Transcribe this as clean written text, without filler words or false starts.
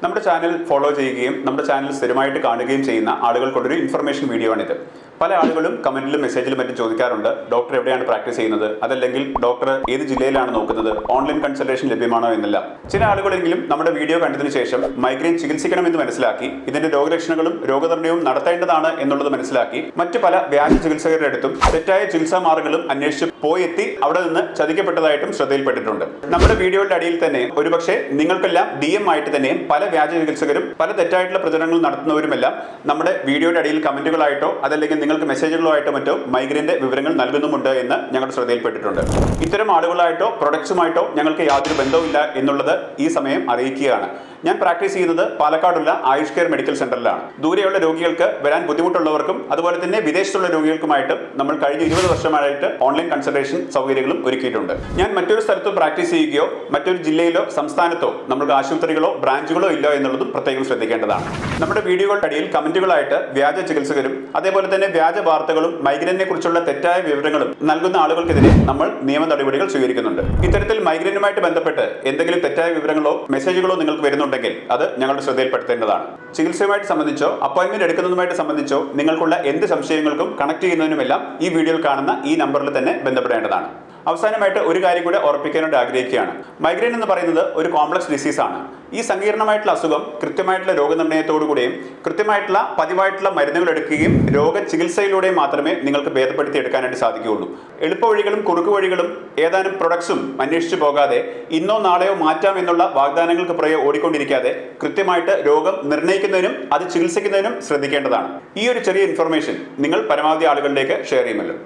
നമ്മുടെ channel follow ചെയ്യുകയും നമ്മുടെ ചാനൽ സ്ഥിരമായിട്ട് കാണുകയും ചെയ്യുന്ന ആളുകൾക്കൊരു ഇൻഫർമേഷൻ വീഡിയോ ആണിത്. പല ആളുകളും കമന്റിലും മെസ്സേജിലും മറ്റും ചോദിക്കാറുണ്ട്, ഡോക്ടർ എവിടെയാണ് പ്രാക്ടീസ് ചെയ്യുന്നത്, അതല്ലെങ്കിൽ ഡോക്ടർ ഏത് ജില്ലയിലാണ് നോക്കുന്നത്, ഓൺലൈൻ കൺസൾട്ടേഷൻ ലഭ്യമാണോ എന്നെല്ലാം. ചില ആളുകളെങ്കിലും നമ്മുടെ വീഡിയോ കണ്ടതിന് ശേഷം മൈഗ്രെയിൻ ചികിത്സിക്കണമെന്ന് മനസ്സിലാക്കി ഇതിന്റെ രോഗലക്ഷണങ്ങളും രോഗനിർണയവും നടത്തേണ്ടതാണ് എന്നുള്ളത് മനസ്സിലാക്കി മറ്റു പല വ്യാജ ചികിത്സകരുടെ അടുത്തും തെറ്റായ ചികിത്സാ മാർഗങ്ങളും അന്വേഷിച്ച് പോയെത്തി അവിടെ നിന്ന് ചതിക്കപ്പെട്ടതായിട്ടും ശ്രദ്ധയിൽപ്പെട്ടിട്ടുണ്ട്. നമ്മുടെ വീഡിയോയുടെ അടിയിൽ തന്നെ ഒരുപക്ഷെ നിങ്ങൾക്കെല്ലാം DM ആയിട്ട് തന്നെയും പല വ്യാജ ചികിത്സകരും പല തെറ്റായിട്ടുള്ള പ്രചരണങ്ങൾ നടത്തുന്നവരുമെല്ലാം നമ്മുടെ വീഡിയോയുടെ അടിയിൽ കമന്റുകളായിട്ടോ അതല്ലെങ്കിൽ നിങ്ങൾക്ക് മെസ്സേജുകളോ ആയിട്ടോ മറ്റോ മൈഗ്രെയിന്റെ വിവരങ്ങൾ നൽകുന്നുമുണ്ട് എന്ന് ഞങ്ങളുടെ ശ്രദ്ധയിൽപ്പെട്ടിട്ടുണ്ട്. ഇത്തരം ആളുകളായിട്ടോ പ്രൊഡക്ട്സുമായിട്ടോ ഞങ്ങൾക്ക് യാതൊരു ബന്ധവുമില്ല എന്നുള്ളത് ഈ സമയം അറിയിക്കുകയാണ്. ഞാൻ പ്രാക്ടീസ് ചെയ്യുന്നത് പാലക്കാടുള്ള ആയുഷ് കെയർ മെഡിക്കൽ സെന്ററിലാണ്. ദൂരെയുള്ള രോഗികൾക്ക് വരാൻ ബുദ്ധിമുട്ടുള്ളവർക്കും അതുപോലെ തന്നെ വിദേശത്തുള്ള രോഗികൾക്കുമായിട്ട് നമ്മൾ കഴിഞ്ഞ 20 വർഷമായിട്ട് ഓൺലൈൻ കൺസൾട്ടേഷൻ സൗകര്യങ്ങളും ഒരുക്കിയിട്ടുണ്ട്. ഞാൻ മറ്റൊരു സ്ഥലത്ത് പ്രാക്ടീസ് ചെയ്യുകയോ മറ്റൊരു ജില്ലയിലോ സംസ്ഥാനത്തോ നമ്മൾക്ക് ആശുപത്രികളോ ബ്രാഞ്ചുകളോ ഇല്ലോ എന്നുള്ളതും പ്രത്യേകം ശ്രദ്ധിക്കേണ്ടതാണ്. നമ്മുടെ വീഡിയോകളുടെ അടിയിൽ കമന്റുകളായിട്ട് വ്യാജ ചികിത്സകരും അതേപോലെ തന്നെ വ്യാജ വാർത്തകളും മൈഗ്രെയിനെ കുറിച്ചുള്ള തെറ്റായ വിവരങ്ങളും നൽകുന്ന ആളുകൾക്കെതിരെ നമ്മൾ നിയമ നടപടികൾ സ്വീകരിക്കുന്നുണ്ട്. ഇത്തരത്തിൽ മൈഗ്രെയിനുമായിട്ട് ബന്ധപ്പെട്ട് എന്തെങ്കിലും തെറ്റായ വിവരങ്ങളോ മെസ്സേജുകളോ നിങ്ങൾക്ക് വരുന്നുണ്ടെങ്കിൽ അത് ഞങ്ങളുടെ ശ്രദ്ധയിൽപ്പെടുത്തേണ്ടതാണ്. ചികിത്സയുമായിട്ട് സംബന്ധിച്ചോ അപ്പോയിന്റ്മെന്റ് എടുക്കുന്നതുമായിട്ട് സംബന്ധിച്ചോ നിങ്ങൾക്കുള്ള എന്ത് സംശയങ്ങൾക്കും കണക്ട് ചെയ്യുന്നതിനുമെല്ലാം ഈ വീഡിയോയിൽ കാണുന്ന ഈ നമ്പറിൽ തന്നെ ബന്ധപ്പെടേണ്ടതാണ്. അവസാനമായിട്ട് ഒരു കാര്യം കൂടെ ഓർപ്പിക്കാനായിട്ട് ആഗ്രഹിക്കുകയാണ്. മൈഗ്രെയിൻ എന്ന് പറയുന്നത് ഒരു കോംപ്ലക്സ് ഡിസീസ് ആണ്. ഈ സങ്കീർണമായിട്ടുള്ള അസുഖം കൃത്യമായിട്ടുള്ള രോഗനിർണയത്തോടുകൂടിയും കൃത്യമായിട്ടുള്ള പതിവായിട്ടുള്ള മരുന്നുകൾ എടുക്കുകയും രോഗ ചികിത്സയിലൂടെ മാത്രമേ നിങ്ങൾക്ക് ഭേദപ്പെടുത്തി എടുക്കാനായിട്ട് സാധിക്കുകയുള്ളൂ. എളുപ്പവഴികളും കുറുക്കു വഴികളും ഏതാനും പ്രൊഡക്ട്സും അന്വേഷിച്ചു പോകാതെ ഇന്നോ നാളെയോ മാറ്റാം എന്നുള്ള വാഗ്ദാനങ്ങൾക്ക് പുറകെ ഓടിക്കൊണ്ടിരിക്കാതെ കൃത്യമായിട്ട് രോഗം നിർണ്ണയിക്കുന്നതിനും അത് ചികിത്സിക്കുന്നതിനും ശ്രദ്ധിക്കേണ്ടതാണ്. ഈ ഒരു ചെറിയ ഇൻഫർമേഷൻ നിങ്ങൾ പരമാവധി ആളുകളിലേക്ക് ഷെയർ ചെയ്യുമല്ലോ.